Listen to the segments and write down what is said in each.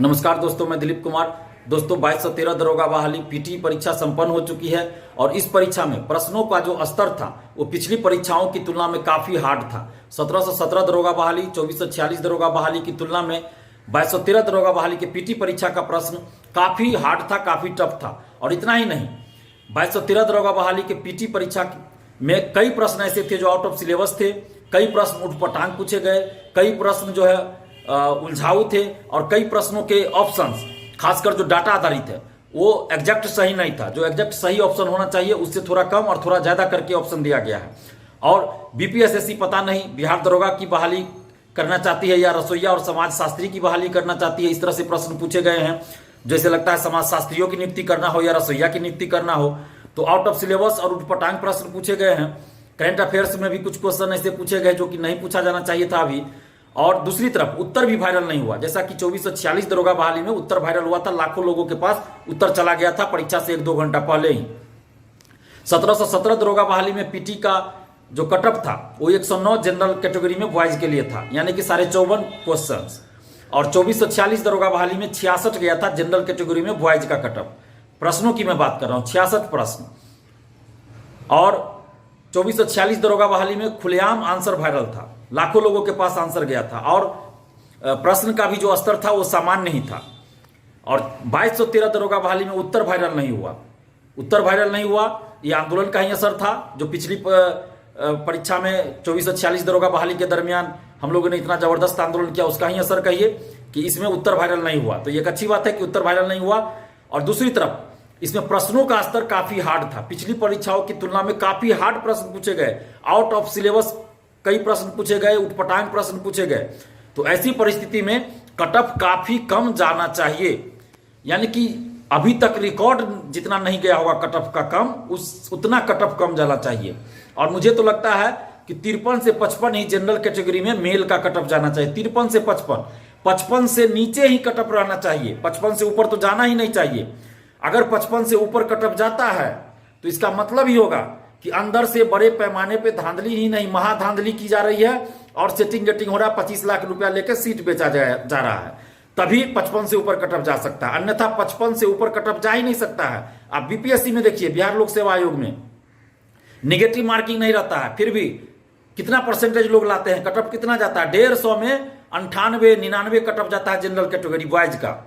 नमस्कार दोस्तों, मैं दिलीप कुमार। दोस्तों 2213 दरोगा बहाली पीटी परीक्षा संपन्न हो चुकी है और इस परीक्षा में प्रश्नों का जो स्तर था वो पिछली परीक्षाओं की तुलना में काफी हार्ड था। 1717 दरोगा बहाली 2446 दरोगा बहाली की तुलना में 2213 दरोगा बहाली के पीटी परीक्षा का प्रश्न काफी हार्ड था, काफी टफ था। और इतना ही नहीं, 2213 दरोगा बहाली के पीटी परीक्षा में कई प्रश्न ऐसे थे जो आउट ऑफ सिलेबस थे, कई प्रश्न उठपटांग पूछे गए, कई प्रश्न जो है उलझाऊ थे और कई प्रश्नों के ऑप्शंस, खासकर जो डाटा आधारित है वो एग्जैक्ट सही नहीं था। जो एग्जैक्ट सही ऑप्शन होना चाहिए उससे थोड़ा कम और थोड़ा ज्यादा करके ऑप्शन दिया गया है। और बीपीएसएससी पता नहीं बिहार दरोगा की बहाली करना चाहती है या रसोईया और समाज शास्त्री की बहाली करना चाहती है। इस तरह से प्रश्न पूछे गए हैं, जैसे लगता है समाज शास्त्रियों की नियुक्ति करना हो या रसोईया की नियुक्ति करना हो। तो आउट ऑफ सिलेबस और उठपटांग प्रश्न पूछे गए हैं। करंट अफेयर्स में भी कुछ क्वेश्चन ऐसे पूछे गए जो कि नहीं पूछा जाना चाहिए था अभी। और दूसरी तरफ उत्तर भी वायरल नहीं हुआ, जैसा कि 2446 दरोगा बहाली में उत्तर वायरल हुआ था, लाखों लोगों के पास उत्तर चला गया था परीक्षा से 1-2 घंटा पहले ही। 1717 दरोगा बहाली में पीटी का जो कटअप था वो 109 जनरल कैटेगरी में बॉयज के लिए था, यानी कि 54 क्वेश्चंस। और 2446 दरोगा बहाली में 66 गया था जनरल कैटेगरी में बॉयज का कटअप। प्रश्नों की मैं बात कर रहा हूं, 66 प्रश्न। और 2446 दरोगा बहाली में खुलेआम आंसर वायरल था, लाखों लोगों के पास आंसर गया था और प्रश्न का भी जो स्तर था वो सामान्य ही था। और 2213 दरोगा बहाली में उत्तर वायरल नहीं हुआ। उत्तर वायरल नहीं हुआ, ये आंदोलन का ही असर था जो पिछली परीक्षा में 2446 दरोगा बहाली के दरमियान हम लोगों ने इतना जबरदस्त आंदोलन किया, उसका ही असर कहिए कि इसमें उत्तर वायरल नहीं हुआ। तो ये एक अच्छी बात है कि उत्तर वायरल नहीं हुआ। और दूसरी तरफ इसमें प्रश्नों का स्तर काफी हार्ड था, पिछली परीक्षाओं की तुलना में काफी हार्ड प्रश्न पूछे गए, आउट ऑफ सिलेबस कई प्रश्न पूछे गए, उठपटांग प्रश्न पूछे गए। तो ऐसी परिस्थिति में कटअप काफी कम जाना चाहिए, यानी कि अभी तक रिकॉर्ड जितना नहीं गया होगा कटअप का कम, उतना कटअप कम जाना चाहिए। और मुझे तो लगता है कि 53 से 55 ही जनरल कैटेगरी में मेल का कटअप जाना चाहिए। 53 से 55 से नीचे ही कटअप रहना चाहिए, 55 से ऊपर तो जाना ही नहीं चाहिए। अगर 55 से ऊपर कटअप जाता है तो इसका मतलब ही होगा कि अंदर से बड़े पैमाने पे धांधली ही नहीं, महाधांधली की जा रही है और सेटिंग गेटिंग हो रहा है। 25 लाख रुपया लेकर सीट बेचा जा रहा है, तभी 55 से ऊपर कटअप जा सकता है, अन्यथा 55 से ऊपर कटअप जा ही नहीं सकता है। आप बीपीएससी में देखिए, बिहार लोक सेवा आयोग में निगेटिव मार्किंग नहीं रहता है, फिर भी कितना परसेंटेज लोग लाते हैं, कटअप कितना जाता है? 150 में 98-99 कटअप जाता है जनरल कैटेगरी बॉयज का।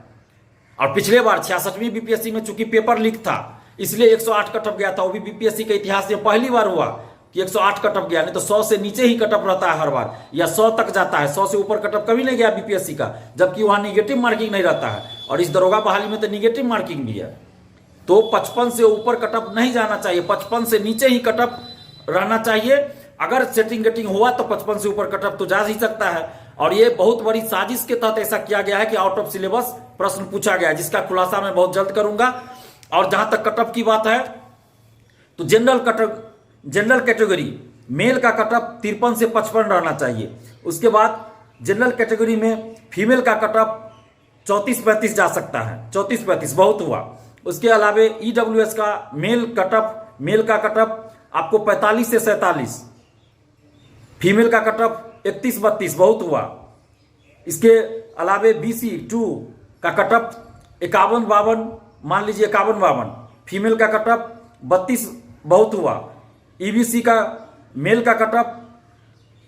और पिछले बार 66वीं बीपीएससी में चूंकि पेपर लीक था इसलिए 108 कटअप गया था। वो भी बीपीएससी के इतिहास में पहली बार हुआ कि 108 कटअप गया, नहीं तो 100 से नीचे ही कटअप रहता है हर बार, या 100 तक जाता है। 100 से ऊपर कटअप कभी नहीं गया बीपीएससी का, जबकि वहां निगेटिव मार्किंग नहीं रहता है। और इस दरोगा बहाली में तो निगेटिव मार्किंग भी है। तो 55 से ऊपर कटअप नहीं जाना चाहिए, 55 से नीचे ही कटअप रहना चाहिए। अगर सेटिंग गेटिंग हुआ तो 55 से ऊपर कटअप तो जा ही सकता है। और ये बहुत बड़ी साजिश के तहत ऐसा किया गया है कि आउट ऑफ सिलेबस प्रश्न पूछा गया है, जिसका खुलासा मैं बहुत जल्द करूंगा। और जहां तक कटअप की बात है तो जनरल कैटेगरी मेल का कटअप 53 से 55 रहना चाहिए। उसके बाद जनरल कैटेगरी में फीमेल का कटअप 34-35 जा सकता है, 34-35 बहुत हुआ। उसके अलावे ईडब्ल्यूएस का मेल का कटअप आपको 45 से 47, फीमेल का कटअप 31-32 बहुत हुआ। इसके अलावे BC 2 का कटअप 51-52, मान लीजिए 51-52, फीमेल का कटअप 32 बहुत हुआ। EBC का मेल का कटअप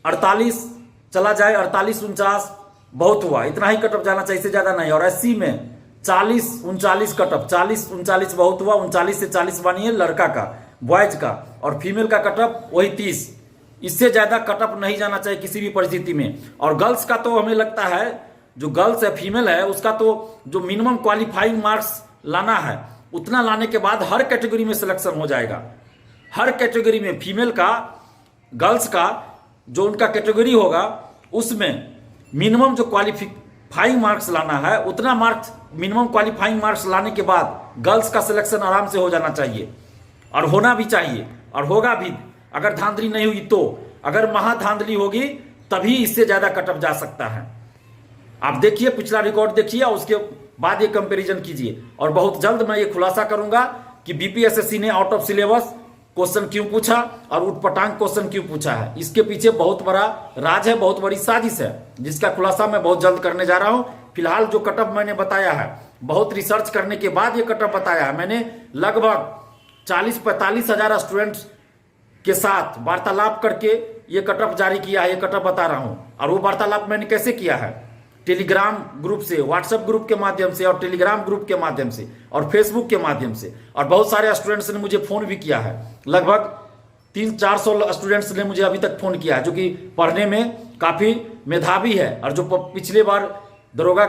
48 चला जाए, 48-49 बहुत हुआ। इतना ही कटअप जाना चाहिए, इससे ज्यादा नहीं। और SC में 40-39 कटअप, 40-39 बहुत हुआ। 39 से 40 मानिए लड़का का, बॉयज का। और फीमेल का कटअप वही 30, इससे ज्यादा कटअप नहीं जाना चाहिए किसी भी परिस्थिति में। और गर्ल्स का तो हमें लगता है, जो गर्ल्स है फीमेल है उसका तो जो मिनिमम क्वालिफाइंग मार्क्स लाना है उतना लाने के बाद हर कैटेगरी में सिलेक्शन हो जाएगा। हर कैटेगरी में फीमेल का, गर्ल्स का जो उनका कैटेगरी होगा उसमें मिनिमम जो क्वालिफाइंग मार्क्स लाना है उतना मार्क्स, मिनिमम क्वालिफाइंग मार्क्स लाने के बाद गर्ल्स का सिलेक्शन आराम से हो जाना चाहिए और होना भी चाहिए और होगा भी। अगर धांधली नहीं हुई तो, अगर महाधांधली होगी तभी इससे ज्यादा कटअप जा सकता है। आप देखिए, पिछला रिकॉर्ड देखिए और उसके बाद ये कंपैरिजन कीजिए। और बहुत जल्द मैं ये खुलासा करूंगा कि बीपीएसएससी ने आउट ऑफ सिलेबस क्वेश्चन क्यों पूछा और उठपटांग क्वेश्चन क्यों पूछा है। इसके पीछे बहुत बड़ा राज है, बहुत बड़ी साजिश है, जिसका खुलासा मैं बहुत जल्द करने जा रहा हूं। फिलहाल जो कट ऑफ मैंने बताया है, बहुत रिसर्च करने के बाद ये कट ऑफ बताया है मैंने। लगभग 40-45 हजार स्टूडेंट्स के साथ वार्तालाप करके ये कट ऑफ जारी किया है, ये कट ऑफ बता रहा हूं। और वो वार्तालाप मैंने कैसे किया है? टेलीग्राम ग्रुप से, व्हाट्सएप ग्रुप के माध्यम से, और टेलीग्राम ग्रुप के माध्यम से, और फेसबुक के माध्यम से। और बहुत सारे स्टूडेंट्स ने मुझे फोन भी किया है, लगभग 300-400 स्टूडेंट्स ने मुझे अभी तक फोन किया है, जो कि पढ़ने में काफी मेधावी है और जो पिछले बार दरोगा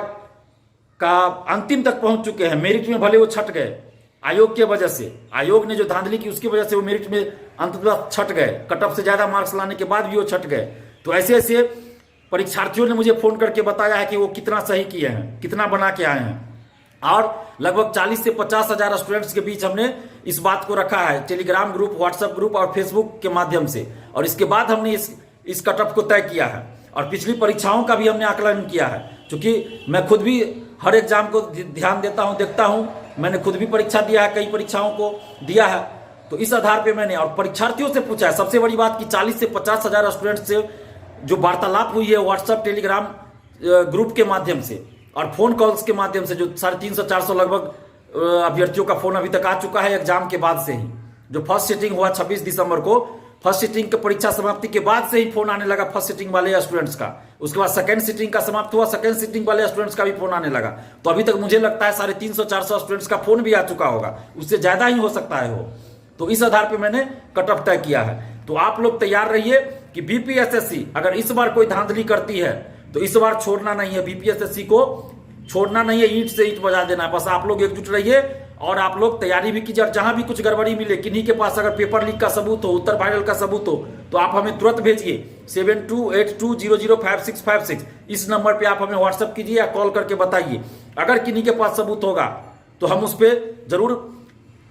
का अंतिम तक पहुंच चुके हैं। मेरिट में भले वो छट गए आयोग के वजह से, आयोग ने जो धांधली की उसकी वजह से वो मेरिट में अंततः छट गए, कट ऑफ से ज्यादा मार्क्स लाने के बाद भी वो छट गए। तो ऐसे ऐसे परीक्षार्थियों ने मुझे फोन करके बताया है कि वो कितना सही किए हैं, कितना बना के आए हैं। और लगभग 40 से 50 हजार स्टूडेंट्स के बीच हमने इस बात को रखा है, टेलीग्राम ग्रुप, व्हाट्सएप ग्रुप और फेसबुक के माध्यम से। और इसके बाद हमने इस कट ऑफ को तय किया है। और पिछली परीक्षाओं का भी हमने आकलन किया है, क्योंकि मैं खुद भी हर एग्जाम को ध्यान देता हूं, देखता हूं। मैंने खुद भी परीक्षा दिया है, कई परीक्षाओं को दिया है। तो इस आधार पे मैंने और परीक्षार्थियों से पूछा है। सबसे बड़ी बात कि 40 से 50 हजार स्टूडेंट्स से जो वार्तालाप हुई है व्हाट्सएप, टेलीग्राम ग्रुप के माध्यम से और फोन कॉल्स के माध्यम से, जो 350-400 लगभग अभ्यर्थियों का फोन अभी तक आ चुका है एग्जाम के बाद से ही। जो फर्स्ट सीटिंग हुआ 26 दिसंबर को, फर्स्ट सीटिंग की परीक्षा समाप्ति के बाद से ही फोन आने लगा फर्स्ट सीटिंग वाले स्टूडेंट्स का। उसके बाद सेकंड सीटिंग का समाप्त हुआ, सेकंड सीटिंग वाले स्टूडेंट्स का भी फोन आने लगा। तो अभी तक मुझे लगता है 350-400 स्टूडेंट्स का फोन भी आ चुका होगा, उससे ज्यादा ही हो सकता है हो। तो इस आधार पे मैंने कट ऑफ तय किया है। तो आप लोग तैयार रहिए कि बीपीएसएससी अगर इस बार कोई धांधली करती है तो इस बार छोड़ना नहीं है, बीपीएसएससी को छोड़ना नहीं है, ईंट से ईंट बजा देना है। बस आप लोग एकजुट रहिए और आप लोग तैयारी भी कीजिए। और जहां भी कुछ गड़बड़ी मिले, किन्हीं के पास अगर पेपर लीक का सबूत हो, उत्तर वायरल का सबूत हो, तो आप हमें तुरंत भेजिए 7282005656। इस नंबर पे आप हमें व्हाट्सएप कीजिए या कॉल करके बताइए। अगर किन्हीं के पास सबूत होगा तो हम उस पर जरूर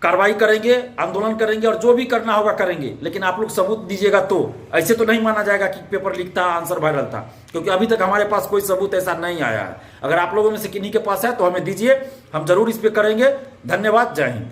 कार्रवाई करेंगे, आंदोलन करेंगे और जो भी करना होगा करेंगे। लेकिन आप लोग सबूत दीजिएगा, तो ऐसे तो नहीं माना जाएगा कि पेपर लीक था, आंसर वायरल था, क्योंकि अभी तक हमारे पास कोई सबूत ऐसा नहीं आया है। अगर आप लोगों में से किन्हीं के पास है तो हमें दीजिए, हम जरूर इस पे करेंगे। धन्यवाद, जय हिंद।